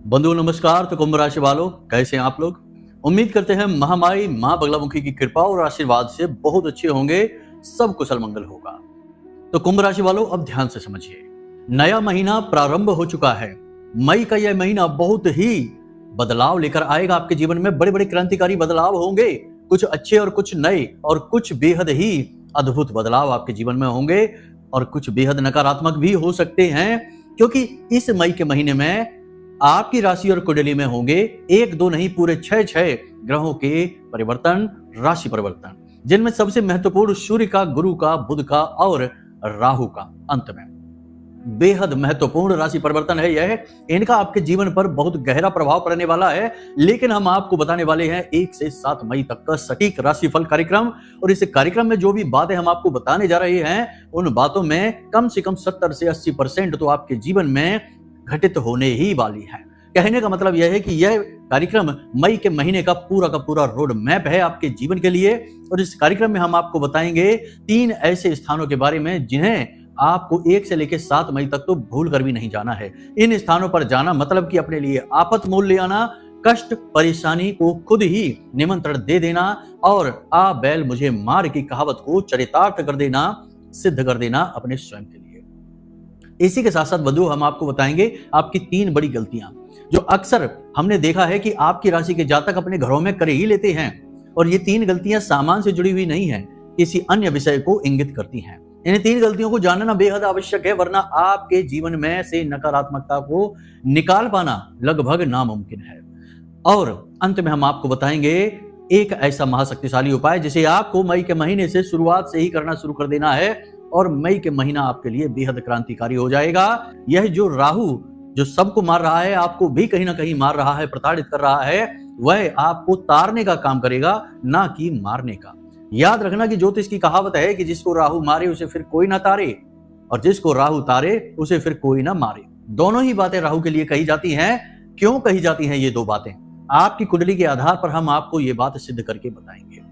बंधुओं नमस्कार। तो कुंभ राशि वालों, कैसे हैं आप लोग? उम्मीद करते हैं महामाई मां बगलामुखी की कृपा और आशीर्वाद से बहुत अच्छे होंगे, सब कुशल मंगल होगा। तो कुंभ राशि वालों, अब ध्यान से समझिए। नया महीना प्रारंभ हो चुका है। मई का यह महीना बहुत ही बदलाव लेकर आएगा आपके जीवन में। बड़े बड़े क्रांतिकारी बदलाव होंगे, कुछ अच्छे और कुछ नए, और कुछ बेहद ही अद्भुत बदलाव आपके जीवन में होंगे, और कुछ बेहद नकारात्मक भी हो सकते हैं, क्योंकि इस मई के महीने में आपकी राशि और कुंडली में होंगे एक दो नहीं, पूरे छह ग्रहों के परिवर्तन, राशि परिवर्तन, जिनमें सबसे महत्वपूर्ण सूर्य का, गुरु का, बुध का और राहु का अंत में बेहद महत्वपूर्ण राशि परिवर्तन है यह। इनका आपके जीवन पर बहुत गहरा प्रभाव पड़ने वाला है, लेकिन हम आपको बताने वाले हैं 1 से 7 मई तक का सटीक राशिफल कार्यक्रम। और इस कार्यक्रम में जो भी बातें हम आपको बताने जा रहे हैं, उन बातों में कम से कम 70 से 80% तो आपके जीवन में घटित होने ही वाली है। कहने का मतलब यह है कि यह कार्यक्रम मई के महीने का पूरा रोड मैप है आपके जीवन के लिए। और इस कार्यक्रम में हम आपको बताएंगे 3 ऐसे स्थानों के बारे में जिन्हें आपको 1 से लेकर 7 मई तक तो भूल कर भी नहीं जाना है। इन स्थानों पर जाना मतलब कि अपने लिए आफत मोल ले आना, कष्ट परेशानी को खुद ही निमंत्रण दे देना, और आ बैल मुझे मार की कहावत को चरितार्थ कर देना, सिद्ध कर देना अपने स्वयं के लिए। इसी के साथ साथ बंधु, हम आपको बताएंगे आपकी 3 बड़ी गलतियां जो अक्सर हमने देखा है कि आपकी राशि के जातक अपने घरों में कर ही लेते हैं। और ये 3 गलतियां सामान से जुड़ी हुई नहीं है, किसी अन्य विषय को इंगित करती हैं। इन 3 गलतियों को जानना बेहद आवश्यक है, वरना आपके जीवन में से नकारात्मकता को निकाल पाना लगभग नामुमकिन है। और अंत में हम आपको बताएंगे एक ऐसा महाशक्तिशाली उपाय जिसे आपको मई के महीने से शुरुआत से ही करना शुरू कर देना है, और मई के महीना आपके लिए बेहद क्रांतिकारी हो जाएगा। यह जो राहु जो सबको मार रहा है, आपको भी कहीं ना कहीं मार रहा है, प्रताड़ित कर रहा है, वह आपको तारने का काम करेगा, ना कि मारने का। याद रखना कि ज्योतिष की कहावत है कि जिसको राहु मारे उसे फिर कोई ना तारे, और जिसको राहु तारे उसे फिर कोई ना मारे। दोनों ही बातें राहु के लिए कही जाती हैं। क्यों कही जाती हैं ये 2 बातें, आपकी कुंडली के आधार पर हम आपको ये बात सिद्ध करके बताएंगे।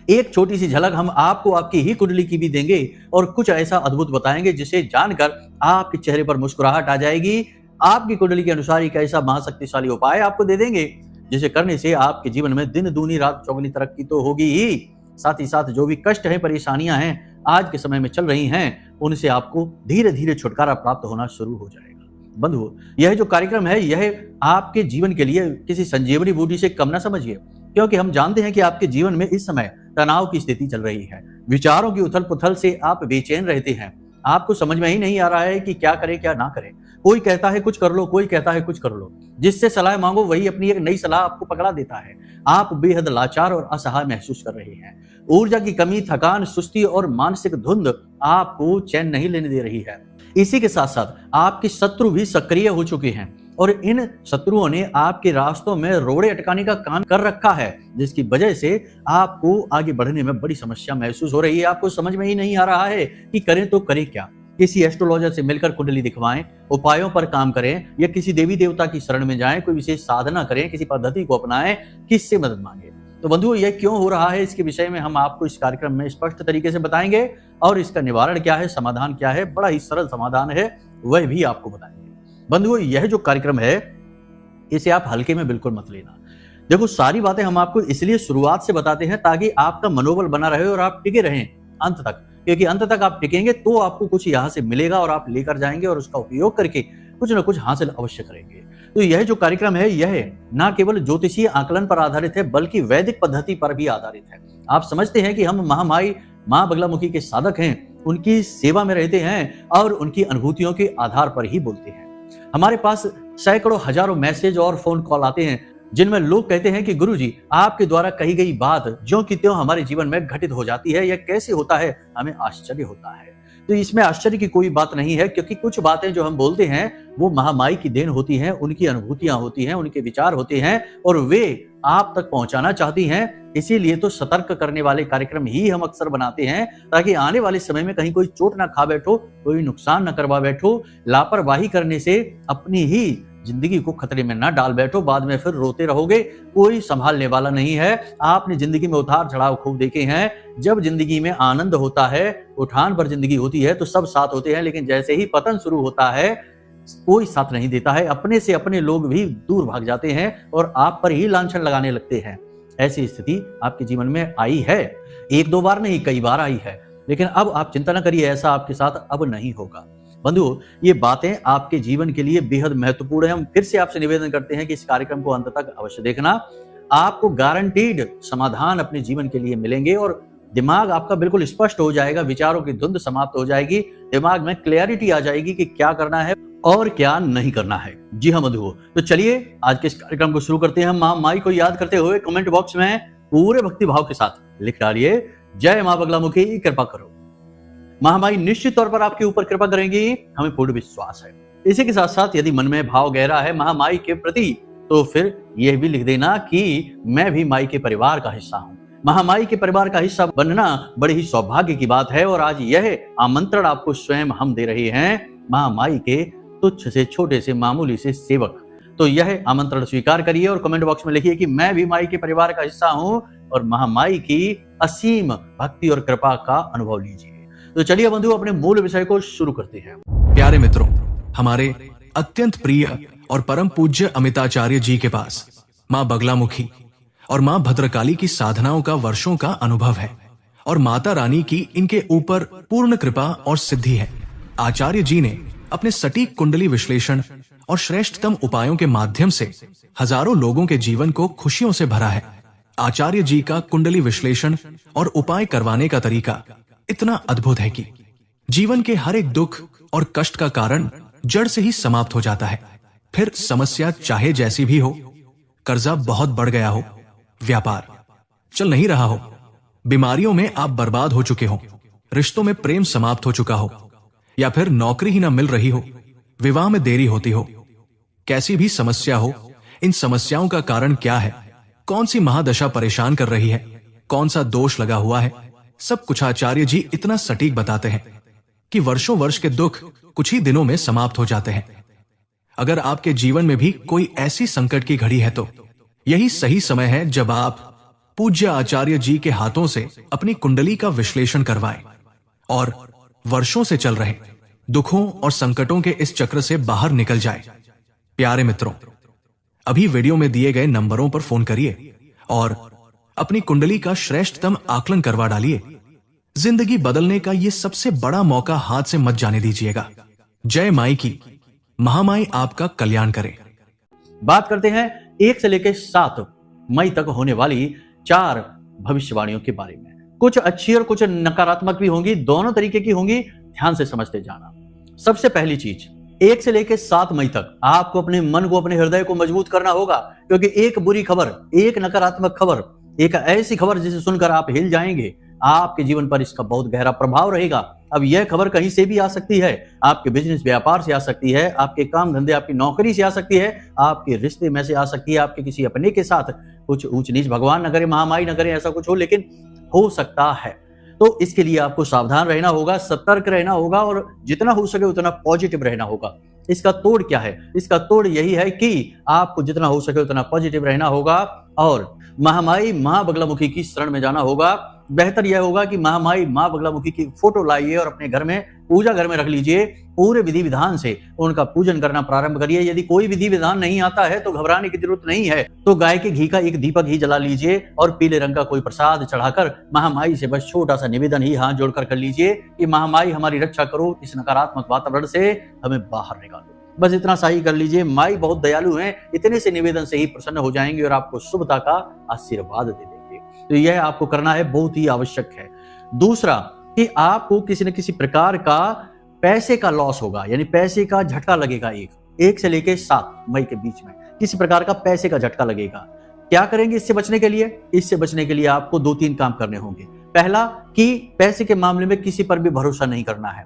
एक छोटी सी झलक हम आपको आपकी ही कुंडली की भी देंगे, और कुछ ऐसा अद्भुत बताएंगे जिसे जानकर आपके चेहरे पर मुस्कुराहट आ जाएगी। आपकी कुंडली के अनुसार एक ऐसा महाशक्तिशाली उपाय आपको दे देंगे जिसे करने से आपके जीवन में दिन दूनी रात चौगुनी तरक्की तो होगी ही, साथ ही साथ जो भी कष्ट है, परेशानियां हैं आज के समय में चल रही हैं, उनसे आपको धीरे धीरे छुटकारा प्राप्त होना शुरू हो जाएगा। बंधुओं, यह जो कार्यक्रम है यह आपके जीवन के लिए किसी संजीवनी बूटी से कम ना समझिए, क्योंकि हम जानते हैं कि आपके जीवन में इस समय तनाव की स्थिति चल रही है। विचारों की उथल पुथल से आप बेचैन रहते हैं, आपको समझ में ही नहीं आ रहा है कि क्या करें क्या ना करें। कोई कहता है कुछ कर लो, कोई कहता है कुछ कर लो, जिससे सलाह मांगो वही अपनी एक नई सलाह आपको पकड़ा देता है। आप बेहद लाचार और असहाय महसूस कर रहे हैं। ऊर्जा की कमी, थकान, सुस्ती और मानसिक धुंध आपको चैन नहीं लेने दे रही है। इसी के साथ साथ आपके शत्रु भी सक्रिय हो चुके हैं, और इन शत्रुओं ने आपके रास्तों में रोड़े अटकाने का काम कर रखा है, जिसकी वजह से आपको आगे बढ़ने में बड़ी समस्या महसूस हो रही है। आपको समझ में ही नहीं आ रहा है कि करें तो करें क्या। किसी एस्ट्रोलॉजर से मिलकर कुंडली दिखवाएं, उपायों पर काम करें, या किसी देवी देवता की शरण में जाएं, कोई विशेष साधना करें, किसी पद्धति को अपनाएं, किससे मदद मांगे। तो बंधुओं, यह क्यों हो रहा है, इसके विषय में हम आपको इस कार्यक्रम में स्पष्ट तरीके से बताएंगे, और इसका निवारण क्या है, समाधान क्या है, बड़ा ही सरल समाधान है, वह भी आपको बताएंगे। बंधुओं, यह जो कार्यक्रम है इसे आप हल्के में बिल्कुल मत लेना। देखो, सारी बातें हम आपको इसलिए शुरुआत से बताते हैं ताकि आपका मनोबल बना रहे और आप टिके रहें अंत तक, क्योंकि अंत तक आप टिकेंगे तो आपको कुछ यहाँ से मिलेगा, और आप लेकर जाएंगे और उसका उपयोग करके कुछ न कुछ हासिल अवश्य करेंगे। तो यह जो कार्यक्रम है यह न केवल ज्योतिषीय आकलन पर आधारित है, बल्कि वैदिक पद्धति पर भी आधारित है। आप समझते हैं कि हम महामाई मां बगलामुखी के साधक हैं, उनकी सेवा में रहते हैं और उनकी अनुभूतियों के आधार पर ही बोलते हैं। हमारे पास सैकड़ों हजारों मैसेज और फोन कॉल आते हैं, जिनमें लोग कहते हैं कि गुरुजी, आपके द्वारा कही गई बात ज्यों की त्यों हमारे जीवन में घटित हो जाती है, यह कैसे होता है, हमें आश्चर्य होता है। तो इसमें आश्चर्य की कोई बात नहीं है, क्योंकि कुछ बातें जो हम बोलते हैं वो महामाई की देन होती हैं, उनकी अनुभूतियां होती हैं, उनके विचार होते हैं, और वे आप तक पहुंचाना चाहती हैं। इसीलिए तो सतर्क करने वाले कार्यक्रम ही हम अक्सर बनाते हैं, ताकि आने वाले समय में कहीं कोई चोट ना खा बैठो, कोई नुकसान ना करवा बैठो, लापरवाही करने से अपनी ही जिंदगी को खतरे में ना डाल बैठो, बाद में फिर रोते रहोगे, कोई संभालने वाला नहीं है। आपने जिंदगी में उतार चढ़ाव खूब देखे हैं। जब जिंदगी में आनंद होता है, उठान पर जिंदगी होती है तो सब साथ होते हैं, लेकिन जैसे ही पतन शुरू होता है, कोई साथ नहीं देता है, अपने से अपने लोग भी दूर भाग जाते हैं और आप पर ही लांछन लगाने लगते हैं। ऐसी स्थिति आपके जीवन में आई है, एक दो बार नहीं कई बार आई है, लेकिन अब आप चिंता न करिए, ऐसा आपके साथ अब नहीं होगा। बंधुओं, ये बातें आपके जीवन के लिए बेहद महत्वपूर्ण है। हम फिर से आपसे निवेदन करते हैं कि इस कार्यक्रम को अंत तक अवश्य देखना। आपको गारंटीड समाधान अपने जीवन के लिए मिलेंगे और दिमाग आपका बिल्कुल स्पष्ट हो जाएगा, विचारों की धुंध समाप्त हो जाएगी, दिमाग में क्लैरिटी आ जाएगी कि क्या करना है और क्या नहीं करना है। जी हाँ बंधुओं, तो चलिए आज के इस कार्यक्रम को शुरू करते हैं। हम मां माई को याद करते हुए कमेंट बॉक्स में पूरे भक्ति भाव के साथ लिख डालिए, जय मां बगलामुखी कृपा करो। महामाई निश्चित तौर पर आपके ऊपर कृपा करेंगी, हमें पूर्ण विश्वास है। इसी के साथ साथ यदि मन में भाव गहरा है महामाई के प्रति, तो फिर यह भी लिख देना कि मैं भी माई के परिवार का हिस्सा हूं। महामाई के परिवार का हिस्सा बनना बड़ी ही सौभाग्य की बात है और आज यह आमंत्रण आपको स्वयं हम दे रहे हैं, महामाई के तुच्छ से छोटे से मामूली से सेवक। तो यह आमंत्रण स्वीकार करिए और कमेंट बॉक्स में लिखिए कि मैं भी माई के परिवार का हिस्सा हूं और महामाई की असीम भक्ति और कृपा का अनुभव लीजिए। तो चलिए बंधु, अपने मूल विषय को शुरू करते हैं। प्यारे मित्रों, हमारे अत्यंत प्रिय और परम पूज्य अमिताचार्य जी के पास मां बगलामुखी और मां भद्रकाली की साधनाओं का वर्षों का अनुभव है और माता रानी की इनके ऊपर पूर्ण कृपा और सिद्धि है। आचार्य जी ने अपने सटीक कुंडली विश्लेषण और श्रेष्ठतम उपायों के माध्यम से हजारों लोगों के जीवन को खुशियों से भरा है। आचार्य जी का कुंडली विश्लेषण और उपाय करवाने का तरीका इतना अद्भुत है कि जीवन के हर एक दुख और कष्ट का कारण जड़ से ही समाप्त हो जाता है। फिर समस्या चाहे जैसी भी हो, कर्जा बहुत बढ़ गया हो, व्यापार चल नहीं रहा हो, बीमारियों में आप बर्बाद हो चुके हो, रिश्तों में प्रेम समाप्त हो चुका हो, या फिर नौकरी ही ना मिल रही हो, विवाह में देरी होती हो, कैसी भी समस्या हो, इन समस्याओं का कारण क्या है, कौन सी महादशा परेशान कर रही है, कौन सा दोष लगा हुआ है, सब कुछ आचार्य जी इतना सटीक बताते हैं कि वर्षों वर्ष के दुख कुछ ही दिनों में समाप्त हो जाते हैं। अगर आपके जीवन में भी कोई ऐसी संकट की घड़ी है तो यही सही समय है जब आप पूज्य आचार्य जी के हाथों से अपनी कुंडली का विश्लेषण करवाएं और वर्षों से चल रहे दुखों और संकटों के इस चक्र से बाहर निकल जाए। प्यारे मित्रों, अभी वीडियो में दिए गए नंबरों पर फोन करिए और अपनी कुंडली का श्रेष्ठतम आकलन करवा डालिए। जिंदगी बदलने का ये सबसे बड़ा मौका हाथ से मत जाने दीजिएगा। जय माई की, महामाई आपका कल्याण करे। बात करते हैं 1 से लेकर 7 मई तक होने वाली 4 भविष्यवाणियों के बारे में। कुछ अच्छी और कुछ नकारात्मक भी होंगी, दोनों तरीके की होंगी, ध्यान से समझते जाना। सबसे पहली चीज, 1 से लेकर 7 मई तक आपको अपने मन को, अपने हृदय को मजबूत करना होगा, क्योंकि एक बुरी खबर, एक नकारात्मक खबर, एक ऐसी खबर जिसे सुनकर आप हिल जाएंगे, आपके जीवन पर इसका बहुत गहरा प्रभाव रहेगा। अब यह खबर कहीं से भी आ सकती है, आपके बिजनेस व्यापार से आ सकती है, आपके काम धंधे, आपकी नौकरी से आ सकती है, आपके रिश्ते में से आ सकती है, आपके किसी अपने के साथ कुछ ऊंच नीच, भगवान न करे, महामाई न करे ऐसा कुछ हो, लेकिन हो सकता है। तो इसके लिए आपको सावधान रहना होगा, सतर्क रहना होगा और जितना हो सके उतना पॉजिटिव रहना होगा। इसका तोड़ क्या है? इसका तोड़ यही है कि आपको जितना हो सके उतना पॉजिटिव रहना होगा और महामाई मां बगलामुखी की शरण में जाना होगा। बेहतर यह होगा कि महामाई मां बगलामुखी की फोटो लाइए और अपने घर में, पूजा घर में रख लीजिए। पूरे विधि विधान से उनका पूजन करना प्रारंभ करिए। यदि कोई विधि विधान नहीं आता है तो घबराने की जरूरत नहीं है, तो गाय के घी का एक दीपक ही जला लीजिए और पीले रंग का कोई प्रसाद चढ़ाकर महामाई से बस छोटा सा निवेदन ही हाथ जोड़कर कर लीजिए कि महामाई हमारी रक्षा करो, इस नकारात्मक वातावरण से हमें बाहर निकालो। बस इतना सा ही कर लीजिए। माई बहुत दयालु हैं, इतने से निवेदन से ही प्रसन्न हो जाएंगे और आपको शुभता का आशीर्वाद दे देंगे। तो यह आपको करना है, बहुत ही आवश्यक है। दूसरा कि आपको किसी न किसी प्रकार का पैसे का लॉस होगा, यानी पैसे का झटका लगेगा। 1 से लेकर 7 मई के बीच में किसी प्रकार का पैसे का झटका लगेगा। क्या करेंगे इससे बचने के लिए? इससे बचने के लिए आपको 2-3 काम करने होंगे। पहला कि पैसे के मामले में किसी पर भी भरोसा नहीं करना है।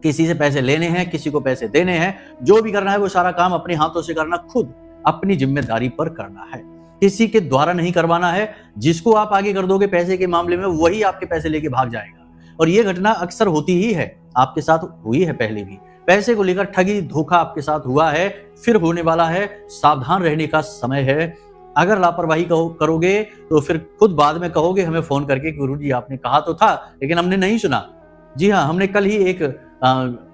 किसी से पैसे लेने हैं, किसी को पैसे देने हैं, जो भी करना है वो सारा काम अपने हाथों से करना, खुद अपनी जिम्मेदारी पर करना है, किसी के द्वारा नहीं करवाना है। जिसको आप आगे कर दोगे पैसे के मामले में, वही आपके पैसे लेके भाग जाएगा। और ये घटना अक्सर होती ही है, आपके साथ हुई है पहले भी। पैसे को लेकर ठगी धोखा आपके साथ हुआ है, फिर होने वाला है। सावधान रहने का समय है। अगर लापरवाही करोगे तो फिर खुद बाद में कहोगे हमें फोन करके, गुरुजी आपने कहा तो था लेकिन हमने नहीं सुना। जी हाँ, हमने कल ही एक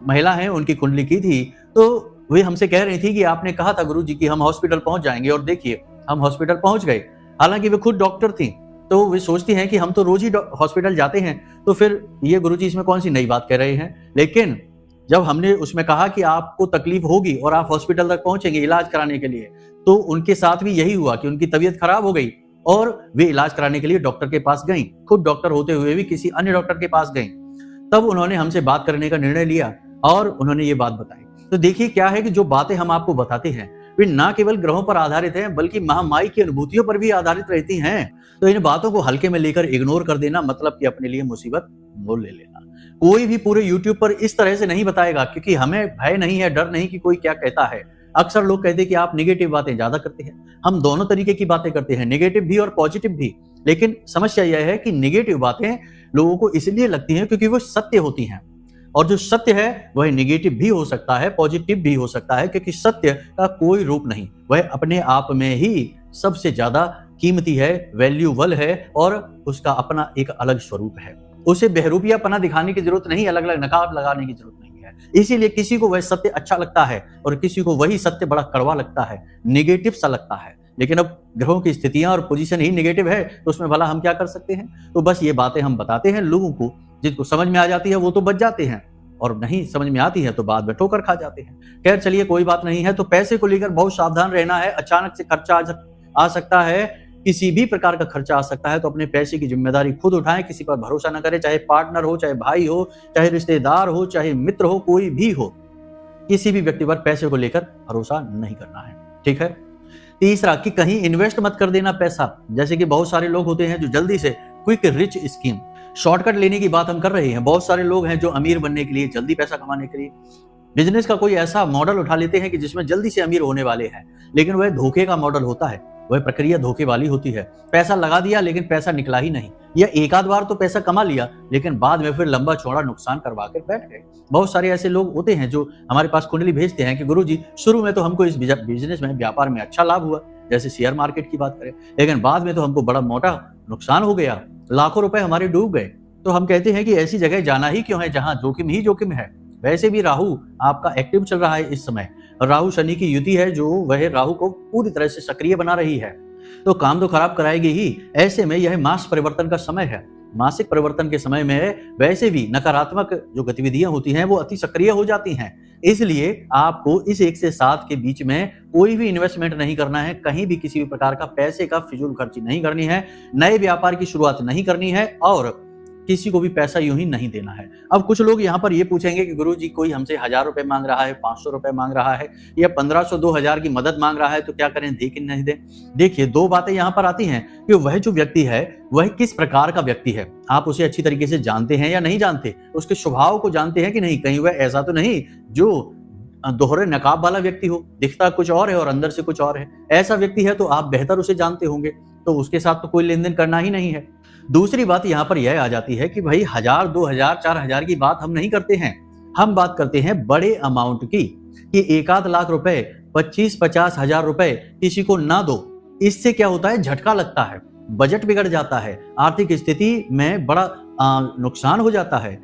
महिला है उनकी कुंडली की थी, तो वे हमसे कह रही थी कि आपने कहा था गुरुजी कि हम हॉस्पिटल पहुंच जाएंगे, और देखिए हम हॉस्पिटल पहुंच गए। हालांकि वे खुद डॉक्टर थी, तो वे सोचती हैं कि हम तो रोज ही हॉस्पिटल जाते हैं, तो फिर ये गुरुजी इसमें कौन सी नई बात कह रहे हैं। लेकिन जब हमने उसमें कहा कि आपको तकलीफ होगी और आप हॉस्पिटल तक पहुंचेंगे इलाज कराने के लिए, तो उनके साथ भी यही हुआ कि उनकी तबीयत खराब हो गई और वे इलाज कराने के लिए डॉक्टर के पास गईं। खुद डॉक्टर होते हुए भी किसी अन्य डॉक्टर के पास गईं। तब उन्होंने हमसे बात करने का निर्णय लिया और उन्होंने ये बात बताई। तो देखिए क्या है कि जो बातें हम आपको बताते हैं वे ना केवल ग्रहों पर आधारित हैं, बल्कि महामाई की अनुभूतियों पर भी आधारित रहती हैं। तो इन बातों को हल्के में लेकर इग्नोर कर देना मतलब कि अपने लिए मुसीबत मोल ले लेना। कोई भी पूरे YouTube पर इस तरह से नहीं बताएगा, क्योंकि हमें भय नहीं है, डर नहीं कि कोई क्या कहता है। अक्सर लोग कहते हैं कि आप नेगेटिव बातें ज्यादा करते हैं। हम दोनों तरीके की बातें करते हैं, नेगेटिव भी और पॉजिटिव भी। लेकिन समस्या यह है कि नेगेटिव बातें लोगों को इसलिए लगती हैं क्योंकि वो सत्य होती हैं, और जो सत्य है वह नेगेटिव भी हो सकता है, पॉजिटिव भी हो सकता है, क्योंकि सत्य का कोई रूप नहीं, वह अपने आप में ही सबसे ज्यादा कीमती है, वैल्यूबल है, और उसका अपना एक अलग स्वरूप है। उसे बहरूपियापना दिखाने की जरूरत नहीं, अलग अलग नकाब लगाने की जरूरत नहीं है। इसीलिए किसी को वह सत्य अच्छा लगता है और किसी को वही सत्य बड़ा कड़वा लगता है, नेगेटिव सा लगता है। लेकिन अब ग्रहों की स्थितियां और पोजीशन ही नेगेटिव है, तो उसमें भला हम क्या कर सकते हैं। तो बस ये बातें हम बताते हैं लोगों को, जिनको समझ में आ जाती है वो तो बच जाते हैं, और नहीं समझ में आती है तो बाद में ठोकर खा जाते हैं। खैर चलिए कोई बात नहीं है। तो पैसे को लेकर बहुत सावधान रहना है। अचानक से खर्चा आ सकता है, किसी भी प्रकार का खर्चा आ सकता है, तो अपने पैसे की जिम्मेदारी खुद उठाएं। किसी पर भरोसा न करें, चाहे पार्टनर हो, चाहे भाई हो, चाहे रिश्तेदार हो, चाहे मित्र हो, कोई भी हो, किसी भी व्यक्ति पर पैसे को लेकर भरोसा नहीं करना है। ठीक है। तीसरा कि कहीं इन्वेस्ट मत कर देना पैसा। जैसे कि बहुत सारे लोग होते हैं जो जल्दी से क्विक रिच स्कीम, शॉर्टकट लेने की बात हम कर रहे हैं। बहुत सारे लोग हैं जो अमीर बनने के लिए, जल्दी पैसा कमाने के लिए बिजनेस का कोई ऐसा मॉडल उठा लेते हैं कि जिसमें जल्दी से अमीर होने वाले हैं, लेकिन वह धोखे का मॉडल होता है, वह प्रक्रिया धोखे वाली होती है। पैसा लगा दिया लेकिन पैसा निकला ही नहीं, या एक आध बार तो पैसा कमा लिया लेकिन बाद में फिर लंबा चौड़ा नुकसान करवा कर बैठ गए। बहुत सारे ऐसे लोग होते हैं जो हमारे पास कुंडली भेजते हैं कि गुरुजी शुरू में तो हमको इस बिजनेस में, व्यापार में अच्छा लाभ हुआ, जैसे शेयर मार्केट की बात करें, लेकिन बाद में तो हमको बड़ा मोटा नुकसान हो गया, लाखों रुपए हमारे डूब गए। तो हम कहते हैं कि ऐसी जगह जाना ही क्यों है जहां जोखिम ही जोखिम है। वैसे भी राहु आपका एक्टिव चल रहा है इस समय, राहु शनि की युति है जो वह राहु को पूरी तरह से सक्रिय बना रही है, तो काम तो खराब कराएगी ही। ऐसे में यह मास परिवर्तन का समय है। मासिक परिवर्तन के समय में वैसे भी नकारात्मक जो गतिविधियां होती हैं वो अति सक्रिय हो जाती हैं। इसलिए आपको इस 1 से 7 के बीच में कोई भी इन्वेस्टमेंट नहीं करना है, कहीं भी किसी भी प्रकार का पैसे का फिजूल खर्ची नहीं करनी है, नए व्यापार की शुरुआत नहीं करनी है, और किसी को भी पैसा यूं ही नहीं देना है। अब कुछ लोग यहाँ पर ये पूछेंगे कि गुरुजी कोई हमसे 1000 रुपए मांग रहा है, 500 रुपए मांग रहा है, या 1500 2000 की मदद मांग रहा है, तो क्या करें, दे कि नहीं दे। देखिए दो बातें यहाँ पर आती हैं कि वह जो व्यक्ति है वह किस प्रकार का व्यक्ति है, आप उसे अच्छी तरीके से जानते हैं या नहीं जानते, उसके स्वभाव को जानते हैं कि नहीं, कहीं वह ऐसा तो नहीं जो दोहरे नकाब वाला व्यक्ति हो, दिखता कुछ और है और अंदर से कुछ और है। ऐसा व्यक्ति है तो आप बेहतर उसे जानते होंगे, तो उसके साथ तो कोई लेन देन करना ही नहीं है। दूसरी बात यहाँ पर यह आ जाती है कि भाई 1000 2000 4000 की बात हम नहीं करते हैं, हम बात करते हैं बड़े अमाउंट की, कि 1-8 लाख रुपए, 25-50 हजार रुपए किसी को ना दो। इससे क्या होता है, झटका लगता है, बजट बिगड़ जाता है, आर्थिक स्थिति में बड़ा नुकसान हो जाता है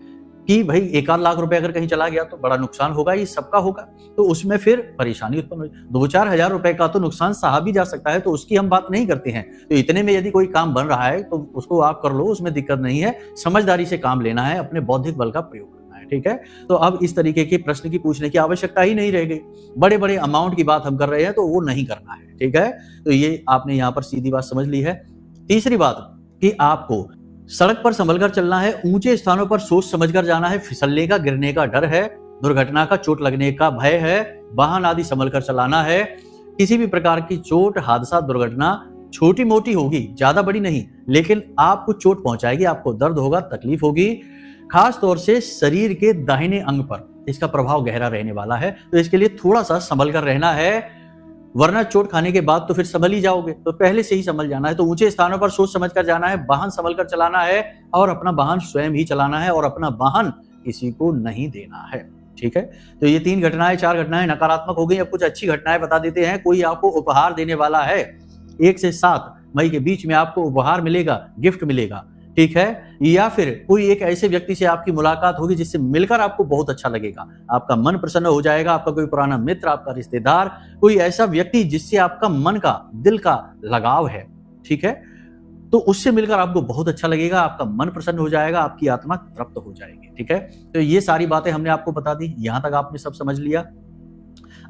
कि भाई 1-8 लाख रुपए अगर कहीं चला गया तो बड़ा नुकसान होगा, ये सबका होगा, तो उसमें फिर परेशानी उत्पन्न हो। 2-4 हजार रुपए का तो नुकसान सहा भी जा सकता है, तो उसकी हम बात नहीं करते हैं। तो इतने में यदि कोई काम बन रहा है तो उसको आप कर लो, उसमें दिक्कत नहीं है। समझदारी से काम लेना है, अपने बौद्धिक बल का प्रयोग करना है। ठीक है। तो अब इस तरीके के प्रश्न की पूछने की आवश्यकता ही नहीं रह गई। बड़े बड़े अमाउंट की बात हम कर रहे हैं तो वो नहीं करना है। ठीक है। तो ये आपने यहाँ पर सीधी बात समझ ली है। तीसरी बात कि आपको सड़क पर संभलकर चलना है, ऊंचे स्थानों पर सोच समझकर जाना है, फिसलने का, गिरने का डर है, दुर्घटना का, चोट लगने का भय है, वाहन आदि संभलकर चलाना है। किसी भी प्रकार की चोट, हादसा, दुर्घटना छोटी मोटी होगी, ज्यादा बड़ी नहीं, लेकिन आपको चोट पहुंचाएगी, आपको दर्द होगा, तकलीफ होगी, खास तौर से शरीर के दाहिने अंग पर इसका प्रभाव गहरा रहने वाला है। तो इसके लिए थोड़ा सा संभल कर रहना है, वरना चोट खाने के बाद तो फिर संभल ही जाओगे, तो पहले से ही संभल जाना है। तो ऊंचे स्थानों पर सोच समझ कर जाना है, वाहन संभल कर चलाना है, और अपना वाहन स्वयं ही चलाना है, और अपना वाहन किसी को नहीं देना है। ठीक है। तो ये 3 घटनाएं, 4 घटनाएं नकारात्मक हो गई। अब कुछ अच्छी घटनाएं बता देते हैं। कोई आपको उपहार देने वाला है, 1 से 7 मई के बीच में आपको उपहार मिलेगा, गिफ्ट मिलेगा। ठीक है, या फिर कोई एक ऐसे व्यक्ति से आपकी मुलाकात होगी जिससे मिलकर आपको बहुत अच्छा लगेगा, आपका मन प्रसन्न हो जाएगा, आपका कोई पुराना मित्र, आपका रिश्तेदार, कोई ऐसा व्यक्ति जिससे आपका मन का, दिल का लगाव है, ठीक है, तो उससे मिलकर आपको बहुत अच्छा लगेगा, आपका मन प्रसन्न हो जाएगा, आपकी आत्मा तृप्त हो जाएगी, ठीक है। तो ये सारी बातें हमने आपको बता दी, यहां तक आपने सब समझ लिया।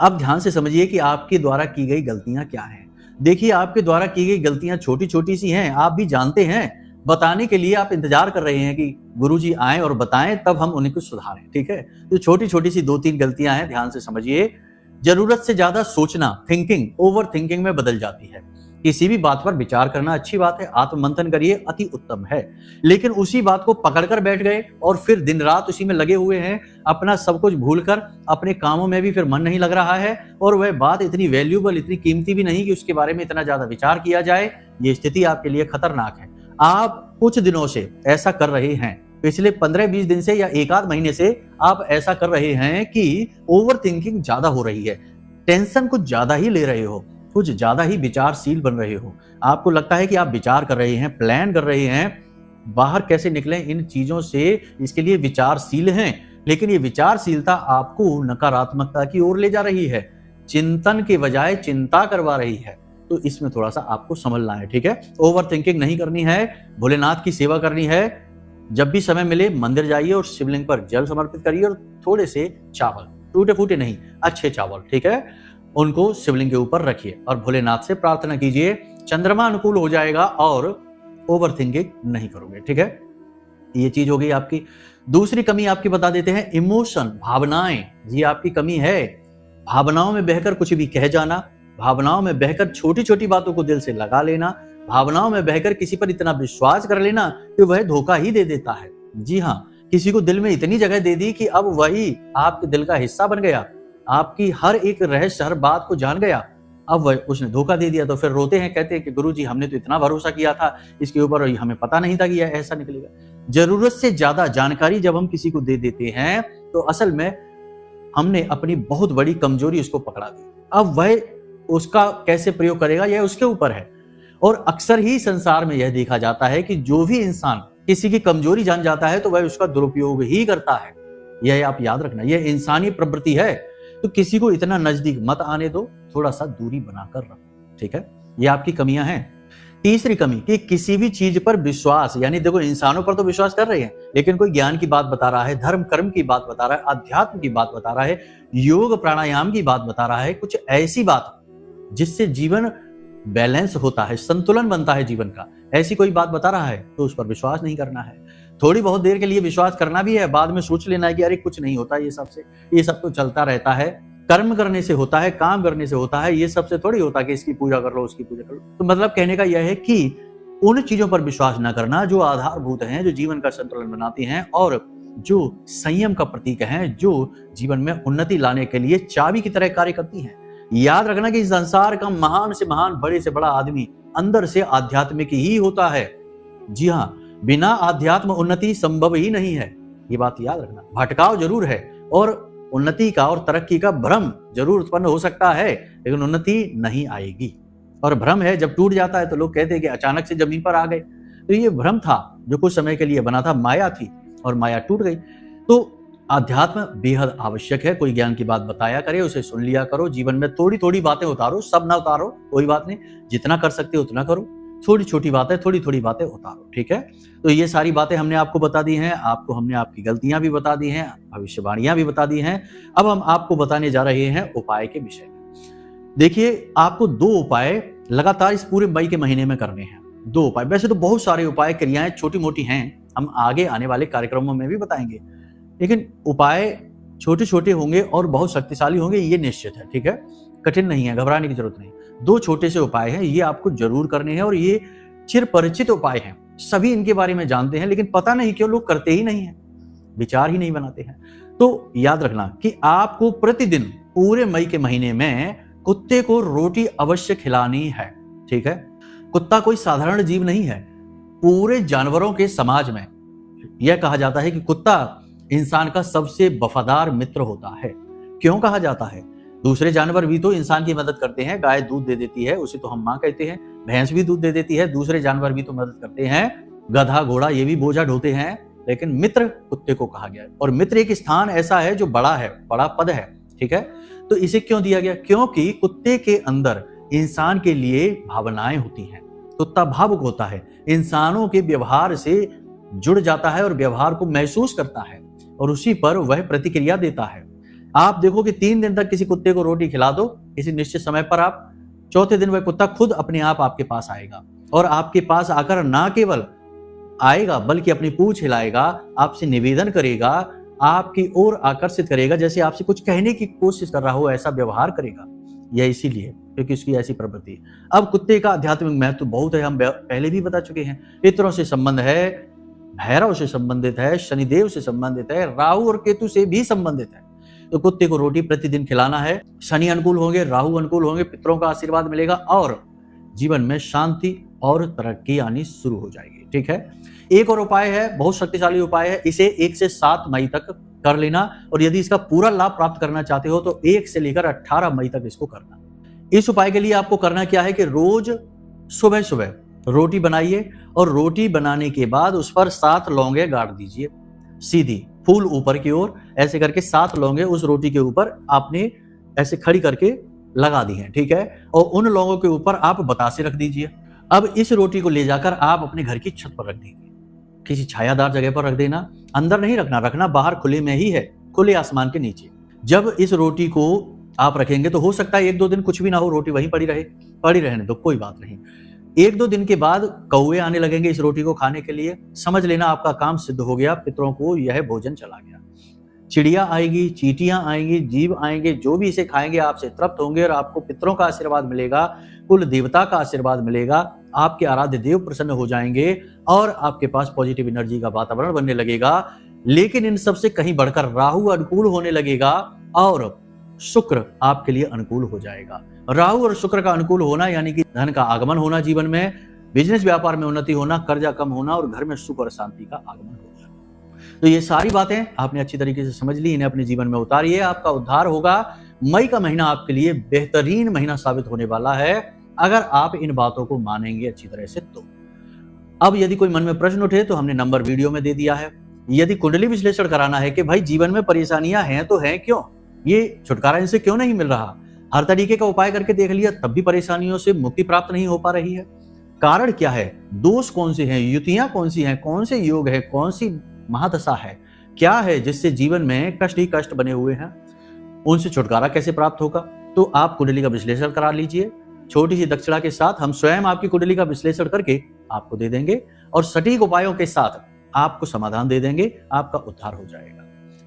अब ध्यान से समझिए कि आपके द्वारा की गई गलतियां क्या हैं। देखिए, आपके द्वारा की गई गलतियां छोटी छोटी सी हैं, आप भी जानते हैं, बताने के लिए आप इंतजार कर रहे हैं कि गुरुजी आएं और बताएं, तब हम उन्हें कुछ सुधारें, ठीक है। तो छोटी छोटी सी 2-3 गलतियां हैं, ध्यान से समझिए। जरूरत से ज्यादा सोचना, थिंकिंग ओवर थिंकिंग में बदल जाती है। किसी भी बात पर विचार करना अच्छी बात है, आत्ममंथन करिए, अति उत्तम है, लेकिन उसी बात को पकड़कर बैठ गए और फिर दिन रात उसी में लगे हुए हैं, अपना सब कुछ भूलकर अपने कामों में भी फिर मन नहीं लग रहा है, और वह बात इतनी वैल्यूबल, इतनी कीमती भी नहीं कि उसके बारे में इतना ज्यादा विचार किया जाए। ये स्थिति आपके लिए खतरनाक है। आप कुछ दिनों से ऐसा कर रहे हैं, पिछले 15-20 दिन से या 1-8 महीने से आप ऐसा कर रहे हैं कि ओवर थिंकिंग ज्यादा हो रही है, टेंशन कुछ ज्यादा ही ले रहे हो, कुछ ज्यादा ही विचारशील बन रहे हो। आपको लगता है कि आप विचार कर रहे हैं, प्लान कर रहे हैं, बाहर कैसे निकलें इन चीजों से, इसके लिए विचारशील हैं, लेकिन ये विचारशीलता आपको नकारात्मकता की ओर ले जा रही है, चिंतन के बजाय चिंता करवा रही है। तो इसमें थोड़ा सा आपको समझना है, ठीक है। ओवर थिंकिंग नहीं करनी है, भोलेनाथ की सेवा करनी है। जब भी समय मिले मंदिर जाइए और शिवलिंग पर जल समर्पित करिए, और थोड़े से चावल, टूटे फूटे नहीं, अच्छे चावल, ठीक है, उनको शिवलिंग के ऊपर रखिए और भोलेनाथ से प्रार्थना कीजिए, चंद्रमा अनुकूल हो जाएगा और ओवर थिंकिंग नहीं करोगे, ठीक है। ये चीज हो गई आपकी। दूसरी कमी आपकी बता देते हैं, इमोशन, भावनाएं, ये आपकी कमी है। भावनाओं में बहकर कुछ भी कह जाना, भावनाओं में बहकर छोटी छोटी बातों को दिल से लगा लेना, भावनाओं में बहकर किसी पर इतना विश्वास कर लेना कि वह धोखा ही दे देता है। जी हाँ, किसी को दिल में इतनी जगह दे दी कि अब वही आपके दिल का हिस्सा बन गया, आपकी हर एक रहस्य, हर बात को जान गया, अब वह उसने धोखा दे दिया। तो फिर रोते हैं, कहते हैं कि गुरुजी हमने तो इतना भरोसा किया था इसके ऊपर, हमें पता नहीं था कि यह ऐसा निकलेगा। जरूरत से ज्यादा जानकारी जब हम किसी को दे देते हैं तो असल में हमने अपनी बहुत बड़ी कमजोरी उसको पकड़ा दी। अब वह उसका कैसे प्रयोग करेगा यह उसके ऊपर है। और अक्सर ही संसार में यह देखा जाता है कि जो भी इंसान किसी की कमजोरी जान जाता है तो वह उसका दुरुपयोग ही करता है। यह आप याद रखना, यह इंसानी प्रवृत्ति है। तो किसी को इतना नजदीक मत आने दो, थोड़ा सा दूरी बनाकर रखो, ठीक है। ये आपकी कमियां हैं। तीसरी कमी कि किसी भी चीज पर विश्वास, यानी देखो इंसानों पर तो विश्वास कर रहे हैं, लेकिन कोई ज्ञान की बात बता रहा है, धर्म कर्म की बात बता रहा है, अध्यात्म की बात बता रहा है, योग प्राणायाम की बात बता रहा है, कुछ ऐसी बात जिससे जीवन बैलेंस होता है, संतुलन बनता है जीवन का, ऐसी कोई बात बता रहा है तो उस पर विश्वास नहीं करना है। थोड़ी बहुत देर के लिए विश्वास करना भी है, बाद में सोच लेना है कि अरे कुछ नहीं होता, ये सब तो चलता रहता है, कर्म करने से होता है, काम करने से होता है, ये सबसे थोड़ी होता कि इसकी पूजा कर लो, उसकी पूजा कर लो। तो मतलब कहने का यह है कि उन चीजों पर विश्वास न करना जो आधारभूत हैं, जो जीवन का संतुलन बनाती हैं और जो संयम का प्रतीक हैं, जो जीवन में उन्नति लाने के लिए चाबी की तरह कार्य करती हैं। याद रखना कि संसार का महान से महान, बड़े से बड़ा आदमी अंदर से आध्यात्मिक ही होता है। जी हाँ, बिना आध्यात्म उन्नति संभव ही नहीं है, ये बात याद रखना। भटकाव जरूर है और उन्नति का और तरक्की का भ्रम जरूर उत्पन्न हो सकता है, लेकिन उन्नति नहीं आएगी। और भ्रम है, जब टूट जाता है तो लोग कहते हैं कि अचानक से जमीन पर आ गए, तो ये भ्रम था जो कुछ समय के लिए बना था, माया थी और माया टूट गई। तो अध्यात्म बेहद आवश्यक है। कोई ज्ञान की बात बताया करे, उसे सुन लिया करो, जीवन में थोड़ी थोड़ी बातें उतारो, सब ना उतारो, कोई बात नहीं, जितना कर सकते हो उतना करो, छोटी छोटी बातें, थोड़ी थोड़ी बातें उतारो, ठीक है। तो ये सारी बातें हमने आपको बता दी हैं, आपको हमने आपकी गलतियां भी बता दी हैं, भविष्यवाणियां भी बता दी हैं। अब हम आपको बताने जा रहे हैं उपाय के विषय में। देखिए, आपको 2 उपाय लगातार इस पूरे मई के महीने में करने हैं। 2 उपाय, वैसे तो बहुत सारे उपाय, क्रियाएं छोटी मोटी हैं, हम आगे आने वाले कार्यक्रमों में भी बताएंगे, लेकिन उपाय छोटे छोटे होंगे और बहुत शक्तिशाली होंगे, ये निश्चित है, ठीक है। कठिन नहीं है, घबराने की जरूरत नहीं। 2 छोटे से उपाय हैं, ये आपको जरूर करने हैं और ये चिरपरिचित उपाय हैं, सभी इनके बारे में जानते हैं, लेकिन पता नहीं क्यों लोग करते ही नहीं है, विचार ही नहीं बनाते हैं। तो याद रखना कि आपको प्रतिदिन पूरे मई के महीने में कुत्ते को रोटी अवश्य खिलानी है, ठीक है। कुत्ता कोई साधारण जीव नहीं है। पूरे जानवरों के समाज में यह कहा जाता है कि कुत्ता इंसान का सबसे वफादार मित्र होता है। क्यों कहा जाता है? दूसरे जानवर भी तो इंसान की मदद करते हैं, गाय दूध दे देती है, उसे तो हम माँ कहते हैं, भैंस भी दूध दे देती है, दूसरे जानवर भी तो मदद करते हैं, गधा घोड़ा ये भी बोझा ढोते हैं, लेकिन मित्र कुत्ते को कहा गया है। और मित्र एक स्थान ऐसा है जो बड़ा है, बड़ा पद है, ठीक है। तो इसे क्यों दिया गया? क्योंकि कुत्ते के अंदर इंसान के लिए भावनाएं होती हैं। कुत्ता भावुक होता है, इंसानों के व्यवहार से जुड़ जाता है और व्यवहार को महसूस करता है और उसी पर वह प्रतिक्रिया देता है। आप देखो कि 3 दिन तक किसी कुत्ते को रोटी खिला दो किसी निश्चित समय पर, आप चौथे दिन वह कुत्ता खुद अपने आप आपके पास आएगा और आपके पास आकर ना केवल आएगा बल्कि अपनी पूंछ हिलाएगा, आपसे निवेदन करेगा, आपकी ओर आकर्षित करेगा, जैसे आपसे कुछ कहने की कोशिश कर रहा हो, ऐसा व्यवहार करेगा। यह इसीलिए क्योंकि उसकी ऐसी प्रवृत्ति है। अब कुत्ते का आध्यात्मिक महत्व बहुत है, हम पहले भी बता चुके हैं। पितरों से संबंध है, भैरव से संबंधित है, शनिदेव से संबंधित है, राहु और केतु से भी संबंधित है। तो कुत्ते को रोटी प्रतिदिन खिलाना है। शनि अनुकूल होंगे, राहु अनुकूल होंगे, पितरों का आशीर्वाद मिलेगा और जीवन में शांति और तरक्की आनी शुरू हो जाएगी, ठीक है। एक और उपाय है, बहुत शक्तिशाली उपाय है, इसे 1 से 7 मई तक कर लेना और यदि इसका पूरा लाभ प्राप्त करना चाहते हो तो 1 से लेकर 18 मई तक इसको करना। इस उपाय के लिए आपको करना क्या है कि रोज सुबह सुबह रोटी बनाइए और रोटी बनाने के बाद उस पर 7 लौंगे गाड़ दीजिए, सीधी फूल ऊपर की ओर, ऐसे करके 7 लौंगे उस रोटी के ऊपर आपने ऐसे खड़ी करके लगा दी हैं, ठीक है। और उन लौंगों के ऊपर आप बतासे रख दीजिए। अब इस रोटी को ले जाकर आप अपने घर की छत पर रख दीजिए, किसी छायादार जगह पर रख देना, अंदर नहीं रखना, रखना बाहर खुले में ही है, खुले आसमान के नीचे। जब इस रोटी को आप रखेंगे तो हो सकता है 1-2 दिन कुछ भी ना हो, रोटी वहीं पड़ी रहने दो, कोई बात नहीं। 1-2 दिन के बाद कौवे आने लगेंगे इस रोटी को खाने के लिए, समझ लेना आपका काम सिद्ध हो गया, पितरों को यह भोजन चला गया। चिड़िया आएगी, चींटियां आएंगी, जीव आएंगे, जो भी इसे खाएंगे आपसे तृप्त होंगे और आपको पितरों का आशीर्वाद मिलेगा, कुल देवता का आशीर्वाद मिलेगा, आपके आराध्य देव प्रसन्न हो जाएंगे और आपके पास पॉजिटिव एनर्जी का वातावरण बनने लगेगा। लेकिन इन सबसे कहीं बढ़कर राहु अनुकूल होने लगेगा और शुक्र आपके लिए अनुकूल हो जाएगा। राहु और शुक्र का अनुकूल होना यानी कि धन का आगमन होना, जीवन में बिजनेस व्यापार में उन्नति होना, कर्जा कम होना और घर में सुख और शांति का आगमन होना। तो ये सारी बातें आपने अच्छी तरीके से समझ ली, इन्हें अपने जीवन में उतारिए, आपका उद्धार होगा। मई का महीना आपके लिए बेहतरीन महीना साबित होने वाला है अगर आप इन बातों को मानेंगे अच्छी तरह से तो। अब यदि कोई मन में प्रश्न उठे तो हमने नंबर वीडियो में दे दिया है। यदि कुंडली विश्लेषण कराना है कि भाई जीवन में परेशानियां हैं तो हैं क्यों, ये छुटकारा इनसे क्यों नहीं मिल रहा, हर तरीके का उपाय करके देख लिया तब भी परेशानियों से मुक्ति प्राप्त नहीं हो पा रही है, कारण क्या है, दोष कौन से हैं, युतियां कौन सी हैं, कौन से योग है, कौन सी महादशा है, क्या है जिससे जीवन में कष्ट ही कष्ट बने हुए हैं, उनसे छुटकारा कैसे प्राप्त होगा। तो आप कुंडली का विश्लेषण करा लीजिए, छोटी सी दक्षिणा के साथ हम स्वयं आपकी कुंडली का विश्लेषण करके आपको दे देंगे और सटीक उपायों के साथ आपको समाधान दे देंगे, आपका उद्धार हो जाएगा।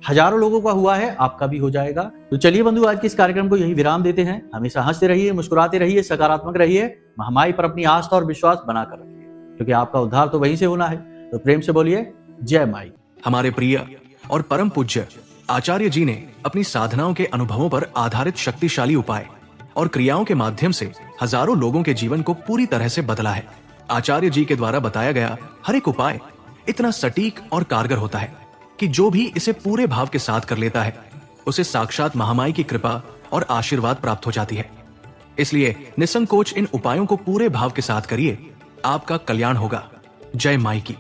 हजारों लोगों का हुआ है, आपका भी हो जाएगा। तो चलिए बंधु, आज के इस कार्यक्रम को यही विराम देते हैं। हमेशा हंसते रहिए, मुस्कुराते रहिए, सकारात्मक रहिए, महामाई पर अपनी आस्था और विश्वास बनाकर रखिए, क्योंकि आपका उद्धार तो वहीं से होना है। तो प्रेम से बोलिए जय माई। हमारे प्रिय और परम पूज्य आचार्य जी ने अपनी साधनाओं के अनुभवों पर आधारित शक्तिशाली उपाय और क्रियाओं के माध्यम से हजारों लोगों के जीवन को पूरी तरह से बदला है। आचार्य जी के द्वारा बताया गया हर एक उपाय इतना सटीक और कारगर होता है कि जो भी इसे पूरे भाव के साथ कर लेता है उसे साक्षात महामाई की कृपा और आशीर्वाद प्राप्त हो जाती है। इसलिए निसंकोच इन उपायों को पूरे भाव के साथ करिए, आपका कल्याण होगा। जय माई की।